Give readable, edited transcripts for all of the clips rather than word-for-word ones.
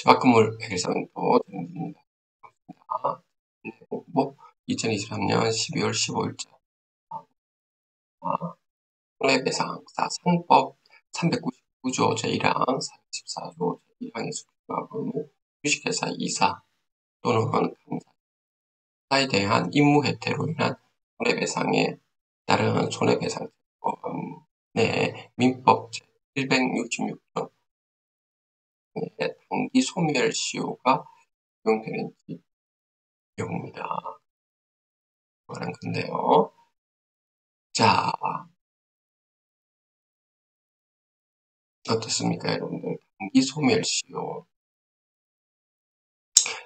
집 앞 건물 해결사원도 드립니다. 2023년 12월 15일자 손해배상사 상법 399조 제1항 414조 제1항에 수정하고 주식회사 이사 또는 강사에 대한 임무해태로 인한 손해배상에 따른 손해배상법 내 민법 제766조 단기 소멸시효가 적용되는 경우입니다. 그런 건데요. 자, 어떻습니까, 여러분들? 단기 소멸시효.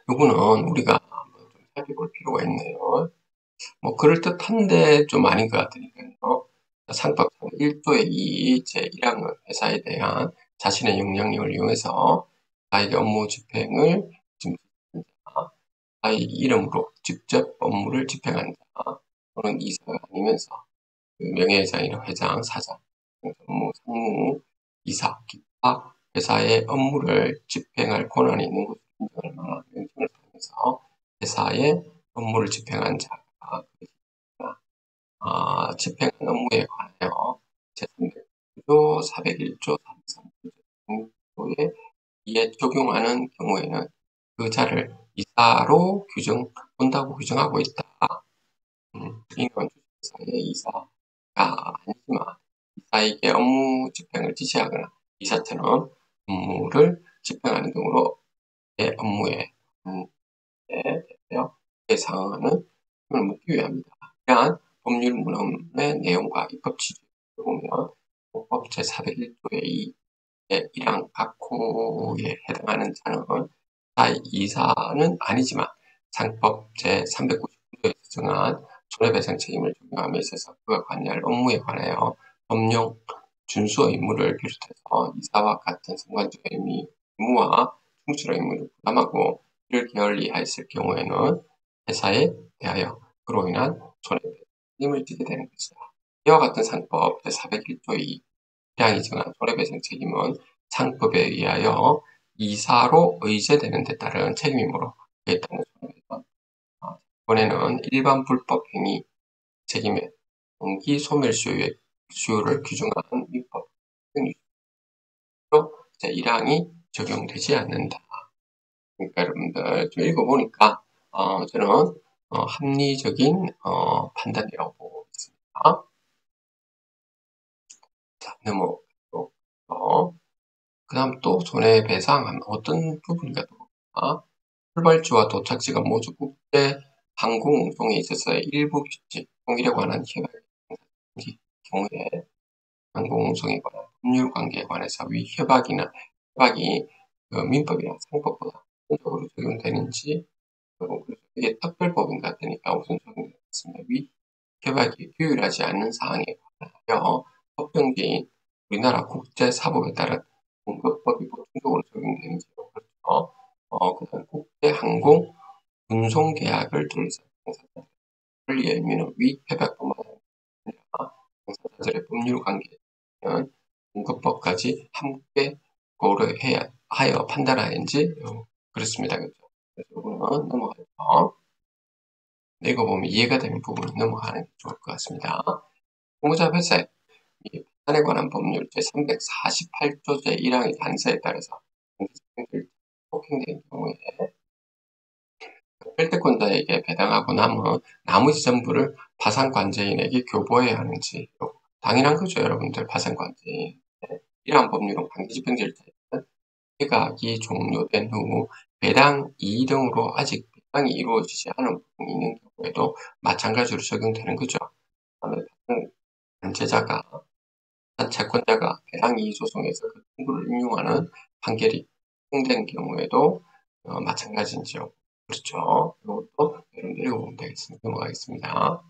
요거는 우리가 좀 살펴볼 필요가 있네요. 그럴듯한데 좀 아닌 것 같으니까요. 상법 1조의 2 제1항은 회사에 대한 자신의 영향력을 이용해서 자기 업무 집행을 지시한 자, 자기 이름으로 직접 업무를 집행한 자, 또는 이사가 아니면서 명예회장이나 회장, 사장, 업무, 상무, 이사, 기타 회사의 업무를 집행할 권한이 있는 것을 인정할 만한 명령을 통해서 회사의 업무를 집행한 자가 집행한 업무에 관하여 제309조, 401조, 303조에 이에 적용하는 경우에는 그 자를 이사로 본다고 규정하고 있다. 이건 주식회사의 이사가 아니지만 이사에게 업무 집행을 지시하거나 이사처럼 업무를 집행하는 경우로 업무에 상응하는 힘을 묻기 위함이다. 이러한 법률 문헌의 내용과 입법 취지를 보면 법법 제401조의 2의 1항 각호에 해당하는 자는 이사는 아니지만 상법 제399조에 정한 손해배상 책임을 적용함에 있어서 그가 관여할 업무에 관하여 법령 준수 의무를 비롯해서 이사와 같은 상관적 의무와 충실의 의무를 부담하고 이를 게을리하였을 경우에는 회사에 대하여 그로 인한 손해배상을 지게 되는 것이다. 이와 같은 상법 제401조의 1항이 정한 손해배상 책임은 상법에 의하여 이사로 의제되는 데 따른 책임이므로 그에 따른 손해배상. 이번에는 일반 불법 행위 책임의 동기 소멸시효를 규정한 민법 제1항이 적용되지 않는다. 그러니까 여러분들 좀 읽어보니까 저는 합리적인 판단이라고 보고 있습니다. 자, 넘어가고 그 다음 또 손해배상하면 어떤 부분인가 또 출발지와 도착지가 모두 국제 항공 운송에 있어서의 일부 규칙, 통일에 관한 협약의 경우에 항공 운송에 관한 법률 관계에 관해서 위 협약이 민법이나 상법보다 우선적으로 적용되는지 그리고 이게 특별법인 것 같으니까 우선 적용되었습니다. 위 협약이 규율하지 않는 사항에 관하여 법정계인 우리나라 국제사법에 따른 공급법이 보충적으로 적용되는지 그렇죠. 그다음 국제항공 운송계약을 둘러싼 당사자들의 권리의 의미는 위 협약뿐만 아니라 당사자들의 법률 관계는 공급법까지 함께 고려해야 하여 판단하는지 그렇습니다. 그렇죠? 그래서 이거는 넘어가죠. 읽어보면 이해가 되는 부분은 넘어가는 게 좋을 것 같습니다. 공모자 회사의 판단에 관한 법률 제348조 제1항의 단서에 따라서 폭행된 경우에 펠트권자에게 배당하고 남은 나머지 전부를 파산관제인에게 교부해야 하는지 당연한 거죠, 여러분들. 파산관제인 이러한 법률은 관계집행절차에는 회각이 종료된 후 배당 이의 등으로 아직 배당이 이루어지지 않은 부분이 있는 경우에도 마찬가지로 적용되는 거죠. 관제자가 채권자가 배당 이의 소송에서 그 청구를 인용하는 판결이 확정된 경우에도 마찬가지인지요. 그렇죠. 이것도 여러분들 읽어보면 되겠습니다. 넘어가겠습니다.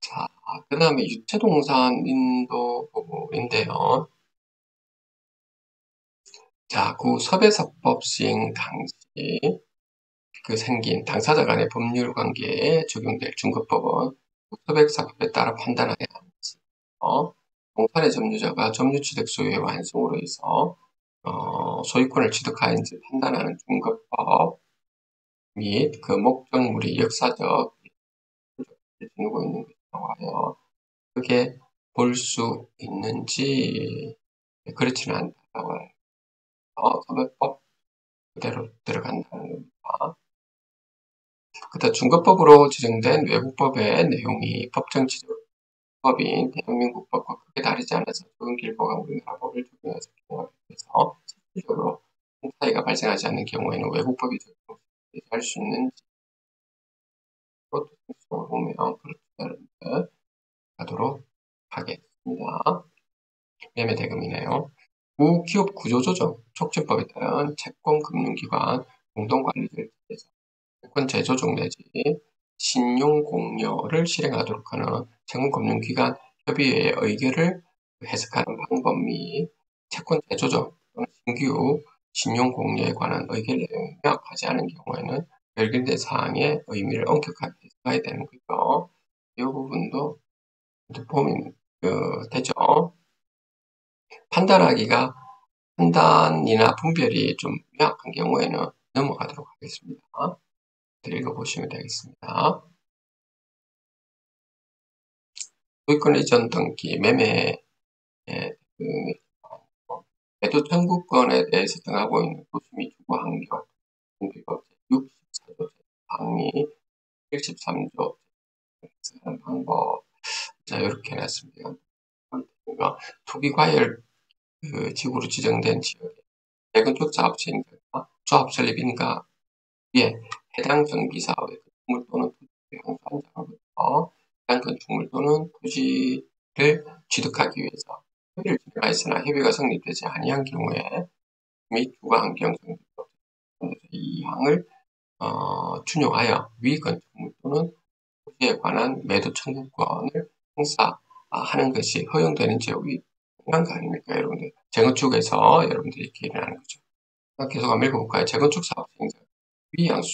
자, 그 다음에 유체동산 인도 부분인데요. 자, 그 섭외사법 시행 당시 생긴 당사자 간의 법률 관계에 적용될 중급법은 섭외사법에 따라 판단하여야 하는지, 동산의 점유자가 점유취득 소유의 완성으로 해서 소유권을 취득하였는지 판단하는 중급법 및 그 목적물이 역사적 지니고 있는 것이라고 하여 그게 볼 수 있는지 그렇지는 않다고 해요. 소매법 그대로 들어간다는 겁니다. 그다음 중급법으로 지정된 외국법의 내용이 법정지정법인 대한민국법과 크게 다르지 않아서 적은 길보가 우리나라 법을 적용해서 경험해서 실질적으로 큰 차이가 발생하지 않는 경우에는 외국법이 적용할 수 있는지 그것도 생각해 보면 그렇지 않은데 가도록 하겠습니다. 매매 대금이네요. 기업 구조조정 촉진법에 따른 채권금융기관 공동관리를 위해서 채권 재조정 내지 신용공여를 실행하도록 하는 채권금융기관 협의회의 의결을 해석하는 방법 및 채권 재조정 또는 신규 신용공여에 관한 의결 내용이 명확하지 않은 경우에는 결정된 사항의 의미를 엄격하게 해석해야 되는 거죠. 이 부분도 보면 되죠. 판단이나 분별이 좀 명확한 경우에는 넘어가도록 하겠습니다. 읽어보시면 되겠습니다. 소유권 이전 등기, 매매, 매도 청구권에 대해서 정하고 있는 도시 주거 환경, 공기법 64조 항의 73조 하는 방법. 자, 이렇게 해놨습니다. 투기과열 지구로 지정된 지역에 재건축 사업 시행자가 조합 설립인가 에 해당 정비사업의 건축물 또는 토지를 향수한 자로부터 해당 건축물 또는 토지를 취득하기 위해서 협의를 진행하였으나 협의가 성립되지 아니한 경우에 및 주거환경정비법 2항을 준용하여 위 건축물 또는 토지에 관한 매도 청구권을 행사하는 것이 허용되는 지역이 중요한 거 아닙니까, 여러분들? 재건축에서 여러분들이 이렇게 일어나는 거죠. 계속 한번 읽어볼까요? 재건축 사업 시행자 위양수인이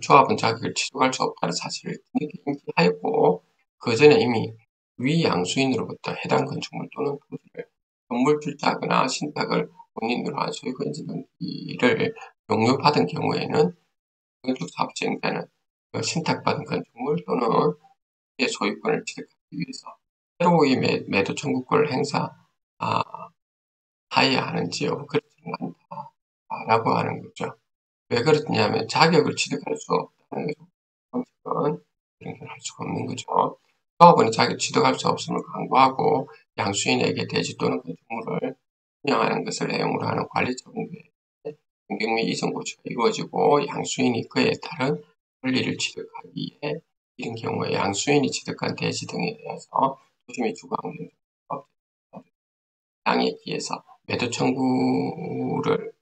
조합원 자격을 취득할 수 없다는 사실을 뒤늦게 인지하였고 그 전에 이미 위양수인으로부터 해당 건축물 또는 토지를 건물 출자하거나 신탁을 본인으로 한 소유권 등기를 용료받은 경우에는 건축 사업 시행자는 그 신탁받은 건축물 또는 소유권을 취득하기 위해서 새로이 매도 청구권을 행사하여야 하는지요. 그렇지는 않다라고 하는 거죠. 왜 그렇냐면 자격을 취득할 수 없다는 거죠. 검색은 이런 걸 할 수가 없는 거죠. 조합원이 자격 취득할 수 없음을 강구하고 양수인에게 대지 또는 건축물을 운영하는 것을 내용으로 하는 관리적 공개, 변경 및 이전 고치가 이루어지고 양수인이 그에 따른 권리를 취득하기에 이런 경우에 양수인이 취득한 대지 등에 대해서 토지 및 주거환경법 땅에 기해서 매도 청구를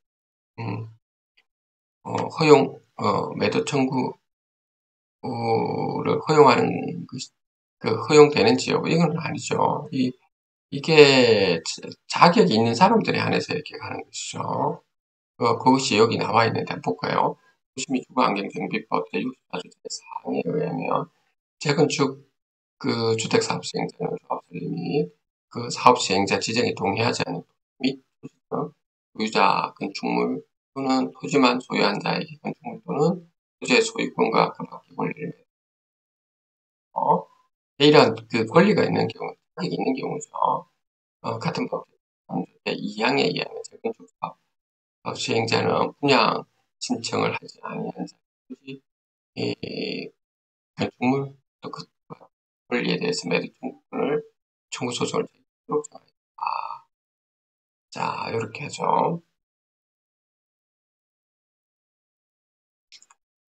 매도 청구를 허용하는 것이, 허용되는 지역, 이건 아니죠. 이게 자격이 있는 사람들에 한해서 이렇게 가는 것이죠. 그것이 여기 나와 있는데 한번 볼까요? 도시및 주거환경정비법 제64조 제4항에 의하면 재건축 주택사업 시행자는 조합설립 및 그 사업 시행자 지정에 동의하지 않는 및 소유자 건축물 또는 토지만 소유한 자에게 건축물 또는 토지의 소유권과 그 밖의 권리를 이런 권리가 있는 경우, 자격이 있는 경우죠. 같은 법 제2항에 의하면 재건축 사업 시행자는 분양 신청을 하지 아니한 자, 토지 건축물 또 그 권리에 대해서 매도 청구권을 청구 소송을 제기하도록 정하였다. 자, 이렇게 하죠.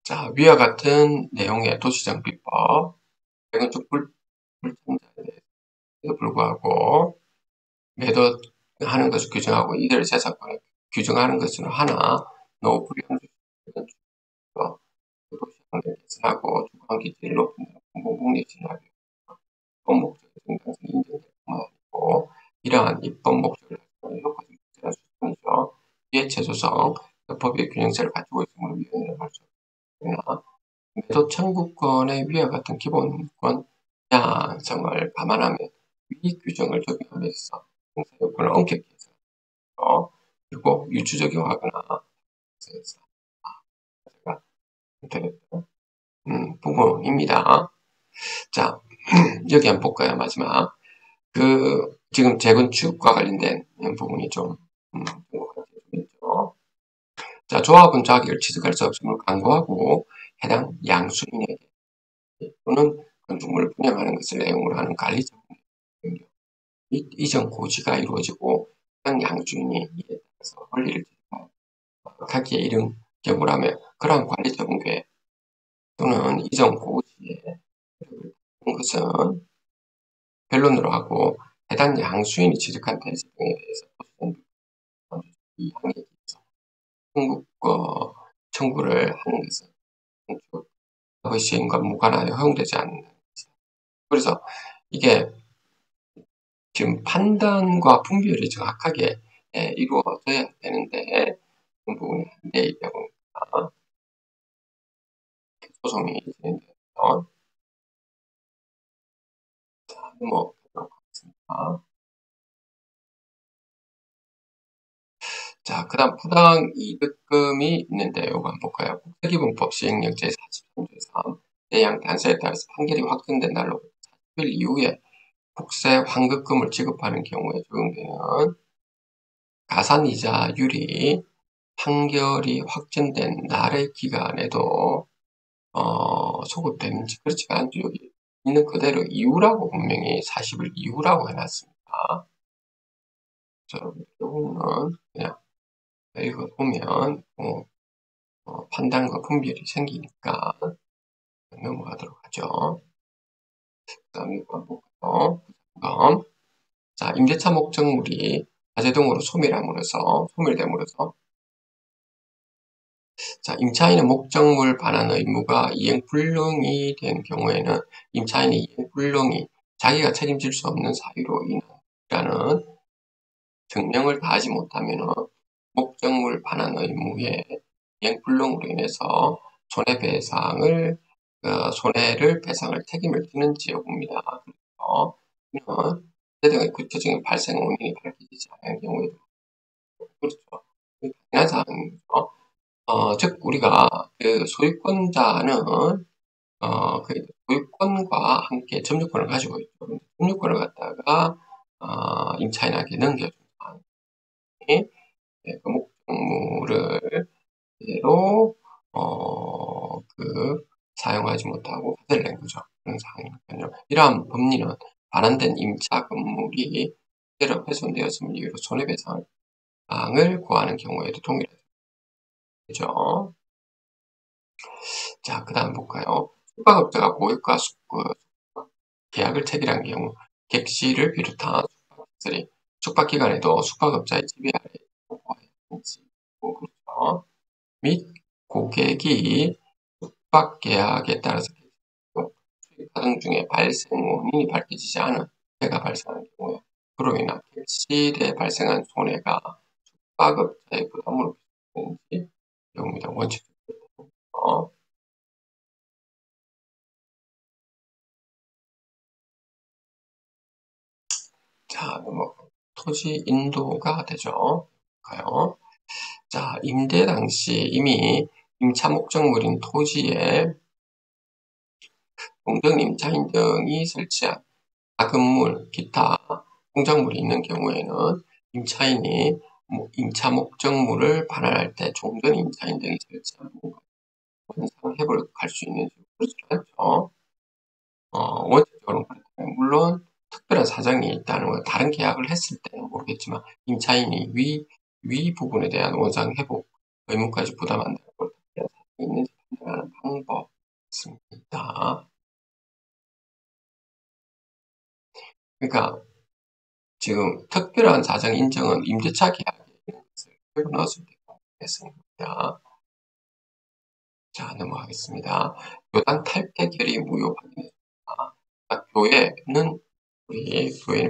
자, 위와 같은 내용의 도시정비법, 재건축 불청자에 대해서 불구하고 매도하는 것을 규정하고 이들 재산권을 규정하는 것은 하나, 노후불이한 도시환경 개선하고 주거환경질을 높인 공공복리 진압이 입법 목적의 정당성이 인정될 뿐만 아니고 이러한 입법 목적을 달성하는 효과적인 제한 수준이죠. 이에 제조성, 법의 균형성을 가지고 있음으로 위헌을 할 수 없으나 매도 청구권의 위와 같은 기본권 양성을 감안하면 위 규정을 적용하면서 행사 요건을 엄격히 해서 그리고 유추적용하거나 부분입니다. 자, 여기 한번 볼까요? 마지막. 지금 재건축과 관련된 부분이 좀, 있죠. 자, 조합은 자기를 취득할 수 없음을 강구하고 해당 양수인에게 또는 건축물을 분양하는 것을 내용으로 하는 관리적 능력, 이전 고지가 이루어지고 해당 양수인이 이에 따라서 권리를 갖기에 이른 경우라면 그러한 관리적 공개 또는 이전 고지에 한 것은 변론으로 하고 해당 양수인이 취득한 대지 등에 대해서 이 항에 대해서 청구를 하는 것은 과거 시행과 무관하여 허용되지 않는 것이다. 그래서 이게 지금 판단과 분별이 정확하게 이루어져야 되는데 그 부분이 안 돼 있다 보니까 소송이 진행되면 넘어가도록 하겠습니다. 자, 그 다음 부당 이득금이 있는데 이거 한번 볼까요? 국세기본법 시행령 제43조 3 대양 단서에 따라서 판결이 확정된 날로 40일 이후에 국세 환급금을 지급하는 경우에 적용되는 가산이자율이 판결이 확정된 날의 기간에도 소급되는지 그렇지가 않죠. 여기 있는 그대로 이후라고 분명히 40일 이후라고 해놨습니다. 자, 여러분, 이거는 그냥 읽어보면 판단과 분별이 생기니까 넘어가도록 하죠. 그 다음에 이거 한번 볼까요? 자, 임대차 목적물이 다재동으로 소멸됨으로써 자, 임차인의 목적물 반환 의무가 이행불능이 된 경우에는 임차인이 이행불능이 자기가 책임질 수 없는 사유로 인하는 증명을 다하지 못하면 목적물 반환 의무의 이행불능으로 인해서 손해를 배상을 책임을 지는지 여부입니다. 그래서 이는 구체적인 발생 원인이 밝혀지지 않은 경우에도 그렇죠. 당연한 사항이죠. 즉 우리가 그 소유권자는 그 소유권과 함께 점유권을 가지고 있죠. 점유권을 갖다가 임차인에게 넘겨준 사항이 그 목적물을 그대로 사용하지 못하고 화재를 낸 거죠. 그런 상황이니까요. 이러한 법리는 반환된 임차 건물이 그대로 훼손되었음을 이유로 손해배상을 구하는 경우에도 동일하죠. 자, 그 다음 볼까요? 숙박업자가 고객과 계약을 체결한 경우 객실을 비롯한 숙박기간에도 숙박업자의 지배 아래 보호해야 하는지 그렇죠. 및 고객이 숙박계약에 따라서 수익 과정 중에 발생 원인이 밝혀지지 않은 해가 발생하는 경우에 그로 인한 객실에 발생한 손해가 숙박업자의 부담으로 되는지 경우입니다. 원칙적으로. 자, 토지 인도가 되죠. 가요. 자, 임대 당시 이미 임차 목적물인 토지에 공정 임차인 등이 설치한 가건물, 기타 공작물이 있는 경우에는 임차인이 임차 목적물을 반환할 때 종전 임차인 등이 설치한 원상 회복을 갈 수 있는지 그렇지 않죠. 원칙적으로 그렇다면 물론 특별한 사정이 있다는 건 다른 계약을 했을 때는 모르겠지만 임차인이 위 부분에 대한 원상 회복 의무까지 부담한다는 걸 특별한 사정이 있는지 판단하는 방법이 있습니다. 그러니까 지금 특별한 사정 인정은 임대차 계약에 있는 것을 넣었을 때 했습니다. 자, 넘어가겠습니다. 교단 탈퇴 결의 무효 확인했습니다. 교회는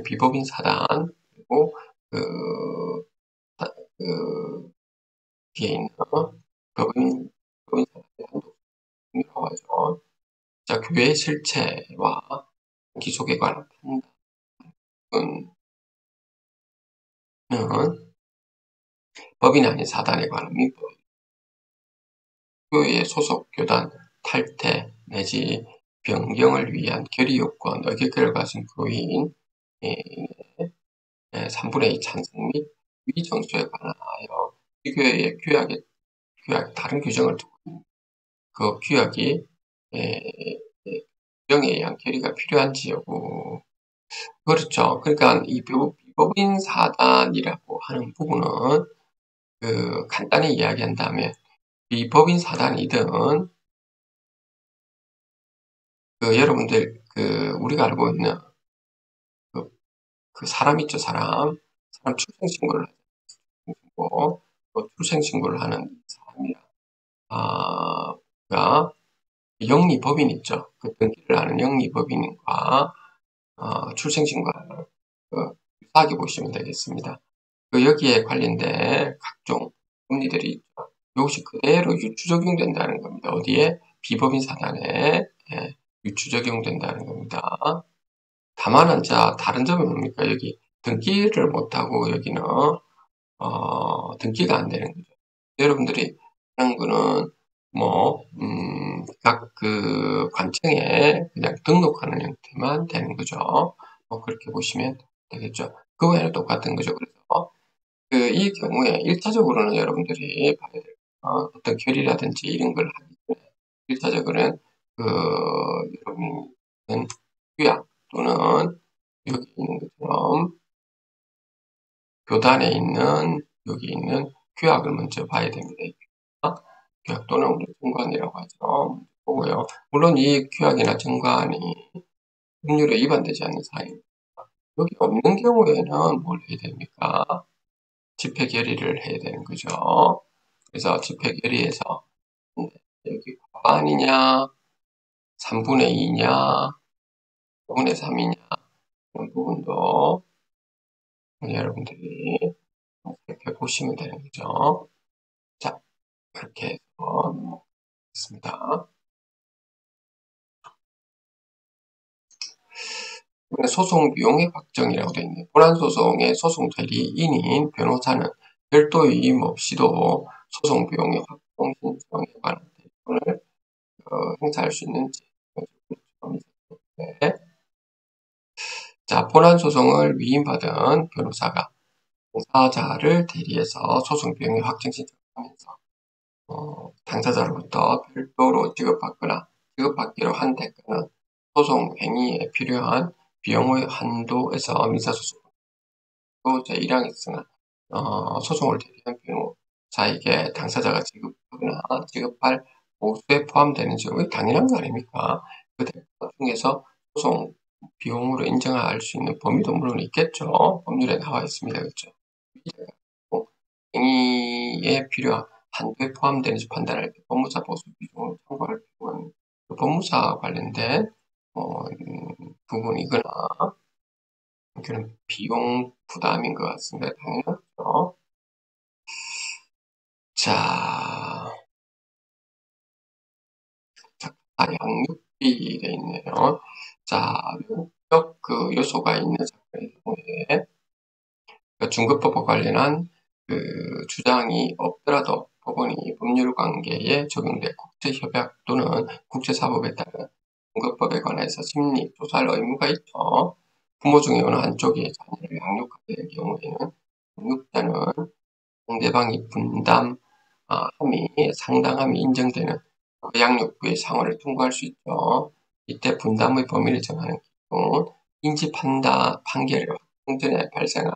비법인 사단, 그리고 그, 그 뒤에 있는 법인 사단의 단독이라고 하죠. 자, 교회의 실체와 기속에 관한 판단은 법인이 아닌 사단에 관한 민법, 교회의 소속 교단 탈퇴 내지 변경을 위한 결의 요건, 의결권을 가진 교인 3분의 2 찬성 및 위정수에 관하여 이 교회의 규약 다른 규정을 두고 그 규약이 규정에 의한 결의가 필요한지 여부. 그렇죠. 그러니까 이 비법인 사단이라고 하는 부분은 간단히 이야기한다면 비법인 사단이든 여러분들 우리가 알고 있는 그 사람 있죠, 사람 출생신고를 하고 또 출생신고를 하는 사람이라 가 영리법인 있죠. 그 등기를 하는 영리법인과 출생신고하는 유사하게 보시면 되겠습니다. 여기에 관련된 각종 법리들이 있죠. 이것이 그대로 유추 적용된다는 겁니다. 어디에? 비법인 사단에 유추 적용된다는 겁니다. 다만 다른 점은 뭡니까? 여기 등기를 못하고 여기는 등기가 안 되는 거죠. 여러분들이 하는 거는 각 관청에 그냥 등록하는 형태만 되는 거죠. 그렇게 보시면 되겠죠. 그 외에는 똑같은 거죠. 그래서 이 경우에 1차적으로는 여러분들이 봐야 될 어떤 결의라든지 이런 걸 하기 전에 1차적으로는 여러분은 규약 또는 여기 있는 것처럼 교단에 있는 여기 있는 규약을 먼저 봐야 됩니다. 규약 또는 우리 정관이라고 하죠. 보고요. 물론 이 규약이나 정관이 법률에 위반되지 않는 사항입니다. 여기 없는 경우에는 뭘 해야 됩니까? 집회 결의를 해야 되는 거죠. 그래서 집회 결의에서 여기 과반이냐, 3분의 2냐, 5분의 3이냐 이런 부분도 여러분들이 이렇게 보시면 되는 거죠. 자, 이렇게 해서 넘어가겠습니다. 소송 비용의 확정이라고 되어 있네요. 본안소송의 소송 대리인인 변호사는 별도 이임 없이도 소송 비용의 확정 신청에 관한 대리권을 행사할 수 있는지. 네. 자, 본안소송을 위임받은 변호사가 당사자를 대리해서 소송 비용의 확정 신청하면서 당사자로부터 별도로 지급받기로 한 대가는 소송 행위에 필요한 비용의 한도에서 민사소송 제1항에 쓰는 소송을 대리한 변호사에게 당사자가 지급하거나 지급할 보수에 포함되는지 당연한 거 아닙니까? 그 대가 중에서 소송 비용으로 인정할 수 있는 범위도 물론 있겠죠. 법률에 나와 있습니다. 그렇죠? 행위에 필요한 한도에 포함되는지 판단할 때 법무사 보수 비용을 참고할 필요한 법무사 관련된 부분이거나 그런 비용 부담인 것 같습니다. 당연하죠. 자, 양육비 돼 있네요. 자, 명적 요소가 있는 사건의 경우에 중급법과 관련한 주장이 없더라도 법원이 법률 관계에 적용된 국제협약 또는 국제사법에 따른 중급법에 관해서 심리 조사할 의무가 있죠. 부모 중에 어느 한쪽이 자녀를 양육하게 될 경우에는 양육자는 상대방이 상당함이 인정되는 양육부의 상환을 통과할 수 있죠. 이때 분담의 범위를 정하는 기준, 인지 판결의 확정 전에 발생한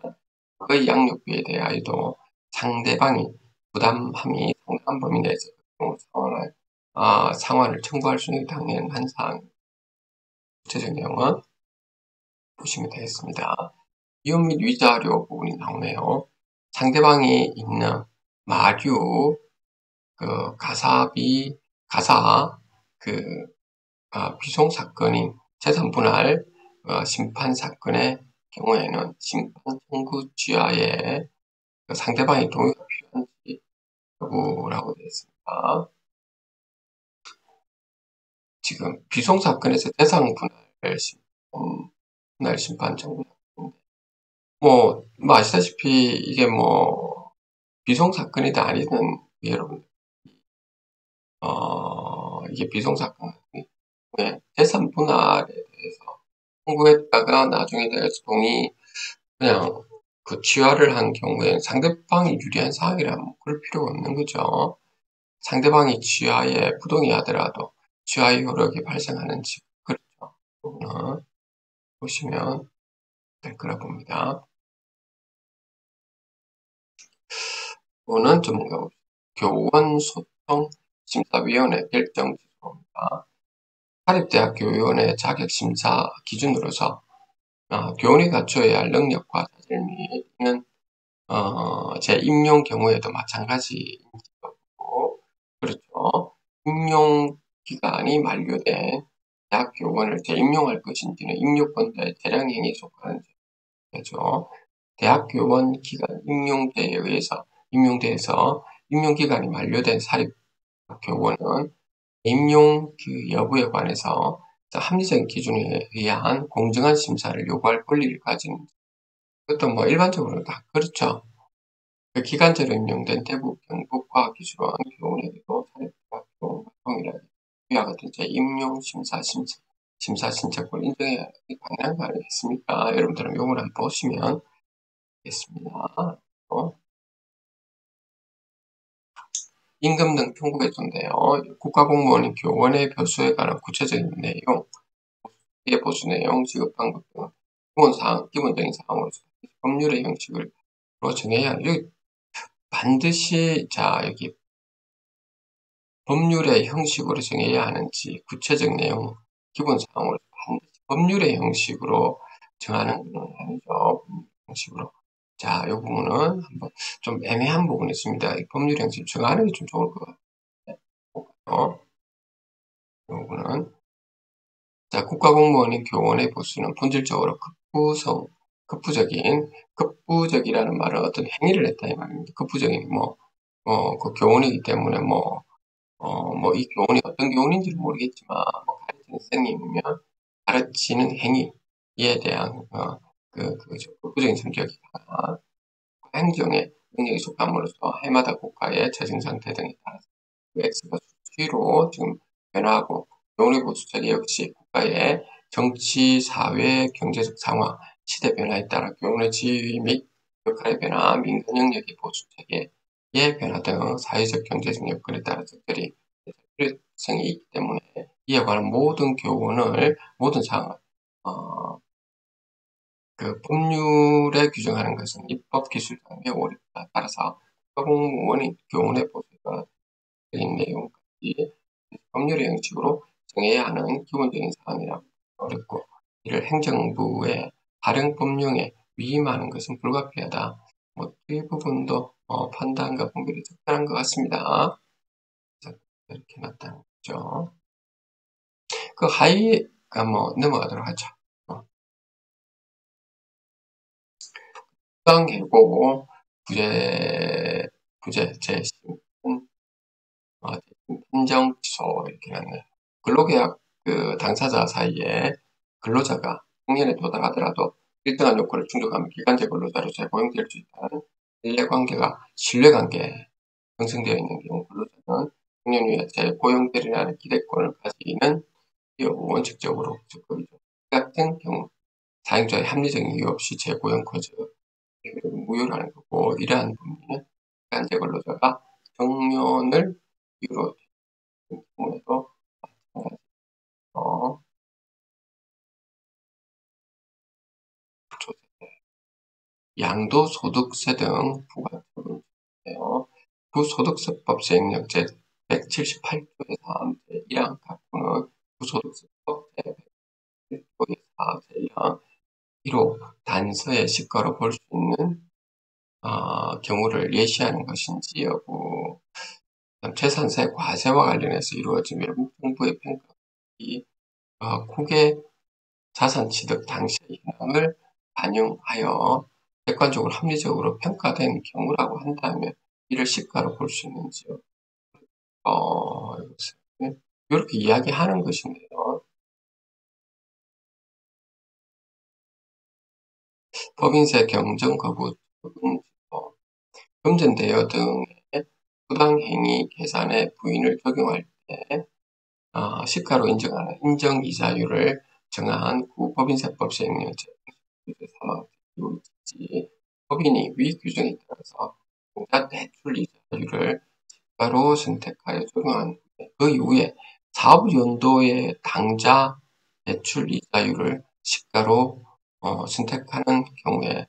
그 양육비에 대하여도 상대방이 부담함이 상당한 범위 내에서 상환을 청구할 수 있는 당연한 사항. 구체적 내용은 보시면 되겠습니다. 위험 및 위자료 부분이 나오네요. 상대방이 있는 마류, 비송 사건인 재산분할 심판 사건의 경우에는 심판 청구 취하에 상대방의 동의가 필요한지 여부라고 되어 있습니다. 지금 비송 사건에서 분할 심판 청구 아시다시피 이게 비송사건이든 아니든 여러분 이게 비송사건이 재산 분할에 대해서 청구했다가 나중에 대해서 그냥 그 취하를 한 경우에 상대방이 유리한 사항이라면 그럴 필요가 없는 거죠. 상대방이 취하에 부동의 하더라도 취하의 효력이 발생하는지 그렇죠. 부분은 보시면 될 거라 봅니다. 이거는 전문가 교원소통심사위원회 결정지수입니다. 사립대학교위원회 자격심사 기준으로서 교원이 갖춰야 할 능력과 자질 및는 임용 경우에도 마찬가지고 그렇죠. 임용 기간이 만료된 대학 교원을 재임용할 것인지는 임용권자의 재량행위에 속하는 죄죠. 대학 교원 기간 임용대에서 임용 기간이 만료된 사립 교원은 임용 그 여부에 관해서 합리적인 기준에 의한 공정한 심사를 요구할 권리를 가진 그것도 뭐 일반적으로 다 그렇죠. 그 기간제로 임용된 대구 경북과학기술원 교원에게도 사립대학교 동일하게 위와 같은 임용 심사 신청권을 인정해야 당연한 거 아니겠습니까? 여러분들은 요걸 한번 보시면 되겠습니다. 임금 등 통보해준대요. 국가공무원인 교원의 교수에 관한 구체적인 내용, 보수 내용, 지급 방법 등 기본적인 사항으로서 법률의 형식으로 정해야 하는 반드시 여기 법률의 형식으로 정해야 하는지 구체적 내용, 기본 사항으로 반드시 법률의 형식으로 정하는 건 아니죠. 형식으로. 이 부분은 한번 좀 애매한 부분이 있습니다. 법률 형식 정하는 게 좀 좋을 것 같아요. 이 부분은 국가공무원인 교원의 보수는 본질적으로 급부적이라는 말은 어떤 행위를 했다 이 말입니다. 급부적인 그 교원이기 때문에 이 교훈이 어떤 교훈인지는 모르겠지만, 가르치는 선생님이면 가르치는 행위에 대한, 적극적인 성격이 강한 행정의 능력이 속함으로써 해마다 국가의 재정 상태 등에 따라서 X가 수치로 지금 변화하고, 교훈의 보수체계 역시 국가의 정치, 사회, 경제적 상황, 시대 변화에 따라 교훈의 지위 및 역할의 변화, 민간 영역의 보수체계의 변화 등 사회적, 경제적 여건에 따라 적절히 필요성이 있기 때문에 이에 관한 모든 모든 사항을 법률에 규정하는 것은 입법 기술상 매우 어렵다. 따라서 국가공무원이 교원의 보수가 적인 내용까지 법률의 형식으로 정해야 하는 기본적인 사항이라 어렵고 이를 행정부의 발행 법령에 위임하는 것은 불가피하다. 이 부분도 판단과 분별이 적절한 것 같습니다. 이렇게 나타난 거죠. 그 하이가 넘어가도록 하죠. 수강계고 제심, 인정 취소 이렇게 났네요. 근로계약 당사자 사이에 근로자가 학년에 도달하더라도 일정한 요건을 충족하면 기간제 근로자로 재고용될 수 있다는 신뢰관계가 형성되어 있는 경우 근로자는 학년 후에 재고용되리라는 기대권을 가지는 원칙적으로 적극이죠. 같은 경우 사용자의 합리적인 이유 없이 재고용 거절 무효라는 거고 이러한 부분은 기간제 근로자가 정년을 이유로 된 경우에도 마찬가지로 양도소득세 등 부과처분인데요. 부소득세법 시행령 제178조의 3 제1항 각부는 부소득세법 제101조의 4 제1항 1호 단서의 시가로 볼 수 있는 경우를 예시하는 것인지 여부, 재산세 과세와 관련해서 이루어진 외국 정부의 평가이 국외 자산 취득 당시의 현황을 반영하여 객관적으로 합리적으로 평가된 경우라고 한다면 이를 시가로 볼 수 있는지요? 이렇게 이야기하는 것인데요. 법인세 경정 거부 금전대여 등의 부당행위 계산의 부인을 적용할 때 시가로 인정하는 인정이자율을 정한 법인세법 시행령 제3항 법인이 위 규정에 따라서 공자 대출 이자율을 시가로 선택하여 적용한 그 이후에 사업연도의 당좌 대출 이자율을 시가로 선택하는 경우에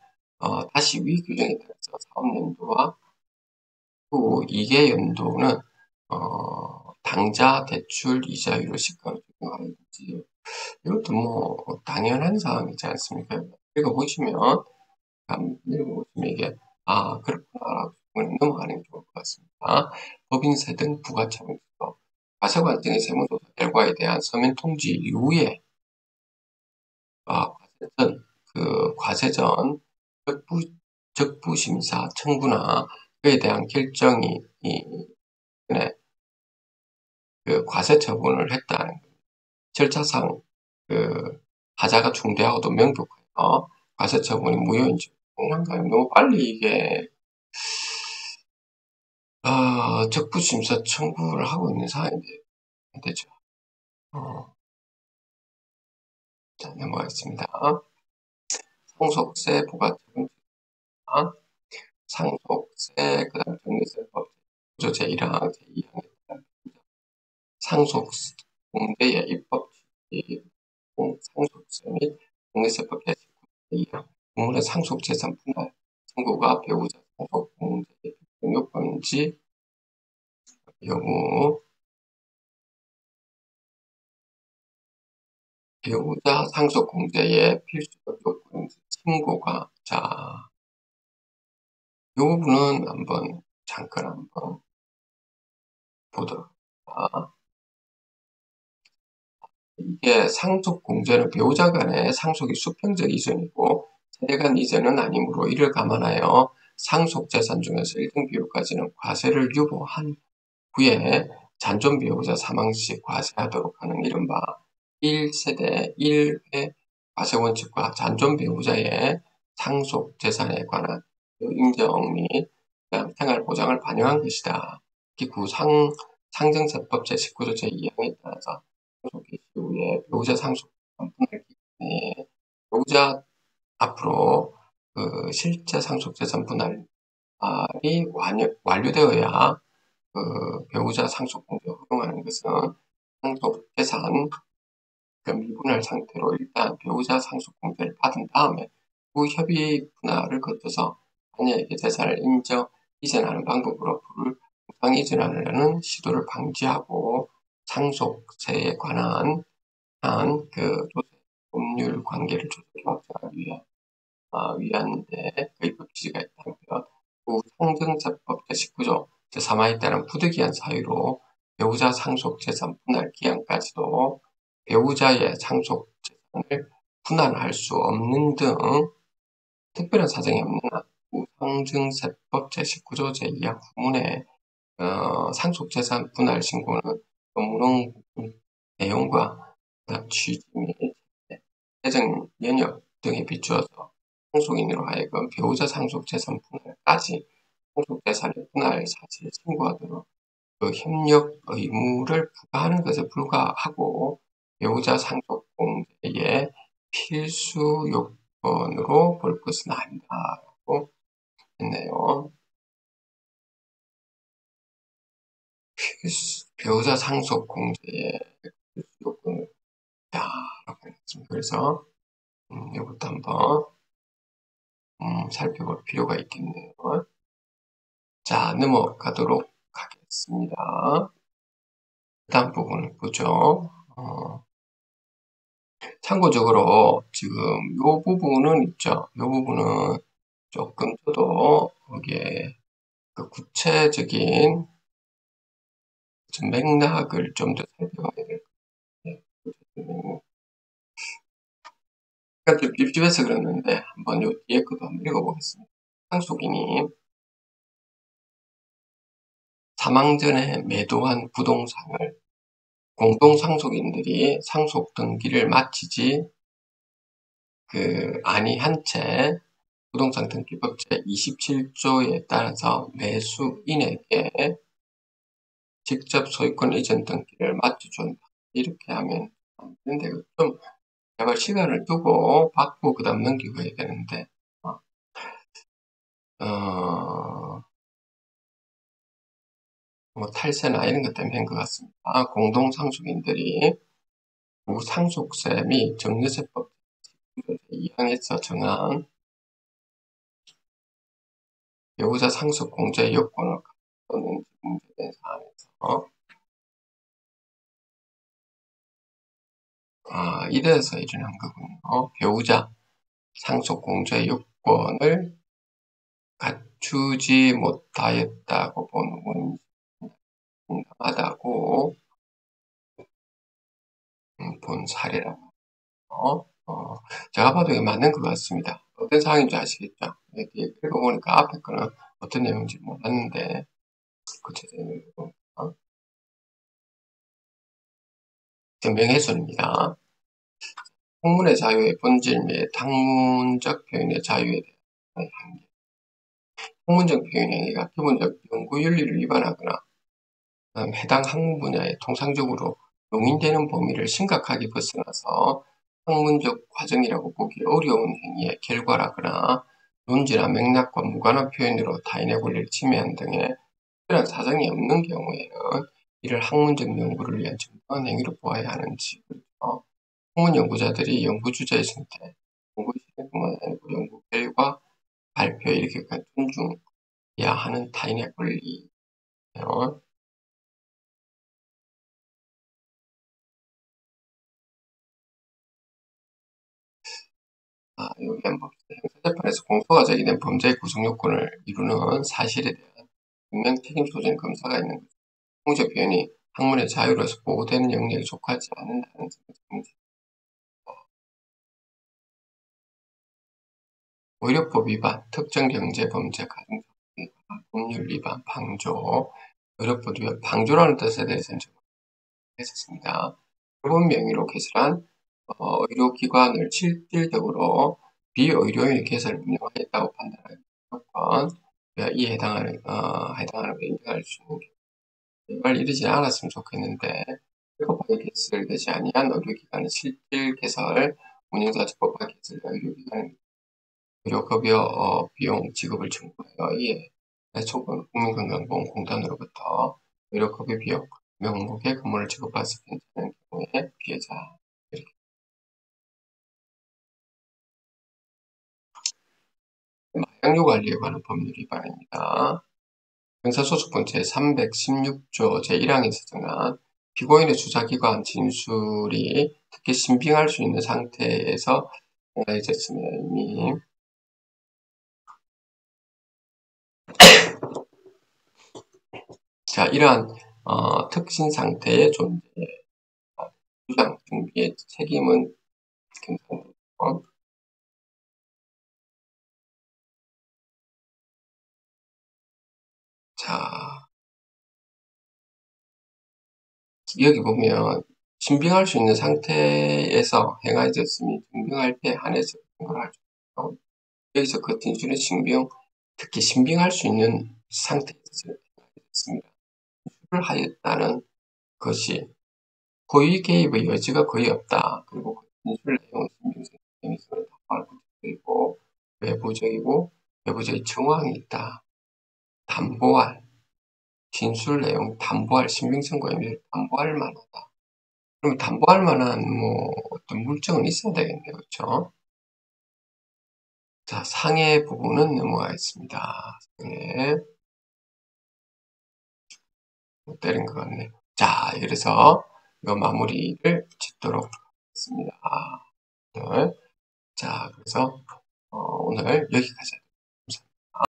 다시 위 규정에 따라서 사업연도와 후 2개 연도는 당좌 대출 이자율을 시가로 적용하는지 이것도 뭐 당연한 사항이지 않습니까? 읽어보시면 이게 그렇구나라고 넘어가는 게 좋을 것 같습니다. 법인세 등 부가차별서 과세관 등의 세무조사 결과에 대한 서면 통지 이후에 과세전 적부심사 청구나 그에 대한 결정이 그 과세 처분을 했다는 절차상 하자가 중대하고도 명백하여 과세 처분이 무효인지 공량가요. 너무 빨리 이게 적부심사 청구를 하고 있는 상황인데 되죠. 자, 넘어가겠습니다. 상속세 부가처분 상속세 그다음 정리세법 구조 제1항 제2항에 따른 상속세 공제의 입법 상속세 및 정리세법 제19조 제2항 상속재산 분할 청구가 배우자 상속 공제의 요건인지 여부 배우자 상속 공제의 필수적 요건인지 친구가 이 부분은 잠깐 한번 보도록 합니다. 이게 상속 공제는 배우자 간의 상속이 수평적 이전이고 세대 간 이전은 아니므로 이를 감안하여 상속 재산 중에서 일정 비율까지는 과세를 유보한 후에 잔존 배우자 사망 시 과세하도록 하는 이른바 1세대 1회 과세 원칙과 잔존 배우자의 상속 재산에 관한 인정 및 생활 보장을 반영한 것이다. 특히 상정세법 제19조 제2항에 따라서 상속 개시 후에 배우자 상속 분할 기간에 배우자 앞으로 실제 상속 재산 분할이 완료되어야 배우자 상속 공제를 허용하는 것은 상속 재산 미분할 상태로 일단 배우자 상속 공제를 받은 다음에 후 협의 분할을 거쳐서 자녀에게 재산을 이전하는 방법으로 부를 이전하려는 시도를 방지하고 상속세에 관한 조세 법률 관계를 조속히 확장하기 위한 데 입법 취지가 있다면 후 상정세법 제19조 제3항에 따른 부득이한 사유로 배우자 상속 재산 분할 기한까지도 배우자의 상속 재산을 분할할 수 없는 등 특별한 사정이 없는 한 상증세법 제19조 제2항 후문의 상속 재산 분할 신고는 법무용 내용과 취지 및 재정 연역 등에 비추어서 상속인으로 하여금 배우자 상속 재산 분할까지 상속 재산의 분할 사실을 신고하도록 협력 의무를 부과하는 것에 불과하고 배우자 상속 공제의 필수 요건으로 볼 것은 아니다라고 했네요. 배우자 상속 공제의 필수 요건을 라고 했습니다. 그래서 이것도 한번 살펴볼 필요가 있겠네요. 자, 넘어가도록 하겠습니다. 다음 부분을 보죠. 참고적으로 지금 요 부분은 있죠. 요 부분은 조금 더 이게 구체적인 맥락을 좀 더 살펴봐야 될 것 같아요. 약간 좀 찝찝해서 그러는데 한번 요 뒤에 것도 한번 읽어보겠습니다. 상속인이 사망 전에 매도한 부동산을 공동상속인들이 상속 등기를 마치지 아니한 채 부동산 등기법 제27조에 따라서 매수인에게 직접 소유권 이전 등기를 맡겨준다. 이렇게 하면 안 되는데, 좀 제발 시간을 두고 받고 그 다음 넘기고 해야 되는데, 뭐 탈세나 이런 것 때문에 한 것 같습니다. 공동상속인들이 무상속세 및 정유세법 2항에서 정한 배우자 상속 공제 요건을 갖추는 문제된 사안에서 이래서 일어난 거군요. 배우자 상속 공제 요건을 갖추지 못하였다고 보는 원인하다고 본 사례라고. 제가 봐도 이게 맞는 것 같습니다. 어떤 상황인지 아시겠죠? 이렇게 읽어보니까 앞에 거는 어떤 내용인지 몰랐는데 구체적인 명예훼손입니다. 학문의 자유의 본질 및 학문적 표현의 자유에 대한 한계. 학문적 표현 행위가 기본적 연구 윤리를 위반하거나 해당 학문 분야에 통상적으로 용인되는 범위를 심각하게 벗어나서 학문적 과정이라고 보기 어려운 행위의 결과라거나 논지나 맥락과 무관한 표현으로 타인의 권리를 침해한 등의 특별한 사정이 없는 경우에는 이를 학문적 연구를 위한 정당한 행위로 보아야 하는지, 학문 연구자들이 연구 주제의 선택, 연구 실행뿐만 아니고 연구 결과, 발표 이렇게까지 존중해야 하는 타인의 권리예요. 여기 한번 형사재판에서 공소가 제기된 범죄의 구성 요건을 이루는 사실에 대한 분명 책임 소진 검사가 있는 거죠. 공적 표현이 학문의 자유로서 보호되는 영역에 속하지 않는다는 점을 의료법 위반, 특정 경제 범죄, 가중처벌 위반, 법률 위반, 방조, 의료법 위반, 방조라는 뜻에 대해서는 좀 했었습니다. 표본 명의로 개설한 의료기관을 실질적으로 비의료인의 개설을 운영하였다고 판단하는 조건, 이에 해당하는 거 인정할 수 있는 제발 이르지 않았으면 좋겠는데, 적법하게 개설되지 아니한 의료기관의 실질 개설, 운영자 적법하게 개설된 의료기관은 의료급여 비용 지급을 청구하여 이에 초본 국민건강보험공단으로부터 의료급여 비용 명목의 근무를 지급받을 수 있는 경우에 피해자 이렇게. 마약류 관리에 관한 법률 위반입니다. 형사소송법 제316조 제1항에서 정한 피고인의 수사기관 진술이 특히 신빙할 수 있는 상태에서 행하였습니다. 이미 자, 이러한 특신 상태의 존재, 주장, 준비의 책임은 경찰으로부터. 자, 여기 보면 신빙할 수 있는 상태에서 행하였으니 증빙할 때 한해서 그걸 할 수 있고, 여기서 그 진술의 신빙, 특히 신빙할 수 있는 상태에서 행하였습니다. 진술을 하였다는 것이 고의 개입의 여지가 거의 없다. 그리고 그 진술 내용은 신빙성, 신빙성을 담보할 구체적이고 외부적인 정황이 있다. 담보할, 진술 내용 담보할, 신빙성과 의미를 담보할 만하다. 그럼 담보할 만한 어떤 물증은 있어야 되겠네요. 그렇죠? 자, 상해 부분은 넘어가겠습니다. 상해 못 때린 것 같네요. 자, 그래서 이 마무리를 짓도록 하겠습니다. 네. 자, 그래서 오늘 여기까지.